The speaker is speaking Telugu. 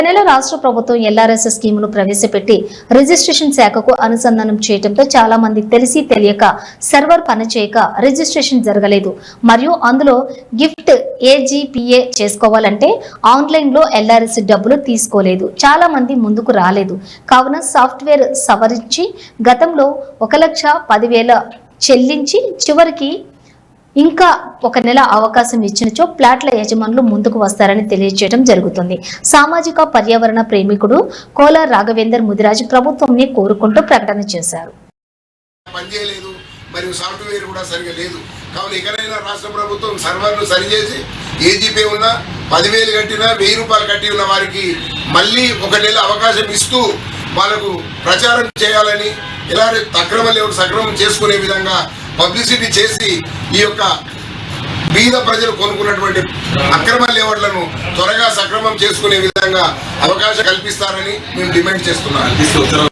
నెల రాష్ట్ర ప్రభుత్వం ఎల్ఆర్ఎస్ స్కీమును ప్రవేశపెట్టి రిజిస్ట్రేషన్ శాఖకు అనుసంధానం చేయడంతో చాలా మంది తెలిసి తెలియక సర్వర్ పనిచేయక రిజిస్ట్రేషన్ జరగలేదు మరియు అందులో గిఫ్ట్ ఏజీపీఏ చేసుకోవాలంటే ఆన్లైన్ లో ఎల్ఆర్ఎస్ డబ్బులు తీసుకోలేదు. చాలా మంది ముందుకు రాలేదు. కావున సాఫ్ట్వేర్ సవరించి గతంలో 1,10,000 చెల్లించి చివరికి ఇంకా ఒక నెల అవకాశం ఇచ్చినచో ప్లాట్ల యజమానులు ముందుకు వస్తారని తెలియజేయడం జరుగుతుంది. సామాజిక పర్యావరణ ప్రేమికుడు కోలా రాఘవేందర్ ముదిరాజు ప్రభుత్వంని కోరుకుంటూ ప్రకటన చేశారు. పనిచేయలేదు మరియు సాఫ్ట్వేర్ కూడా సరిగా లేదు. కావున ఎక్కడైనా రాష్ట్ర ప్రభుత్వం సర్వర్ను సరిచేసి ఏజీపీ ఉన్న 10,000 కట్టినా 1,000 రూపాయలు కట్టి ఉన్న వారికి మళ్ళీ ఒక నెల అవకాశం ఇస్తూ వాళ్ళకు ప్రచారం చేయాలని, ఇలా అక్రమ లేవుడు సక్రమం చేసుకునే విధంగా పబ్లిసిటీ చేసి ఈ యొక్క బీద ప్రజలు కొనుక్కున్నటువంటి అక్రమ లేఅవుట్లను త్వరగా సక్రమం చేసుకునే విధంగా అవకాశం కల్పిస్తారని మేము డిమాండ్ చేస్తున్నాం.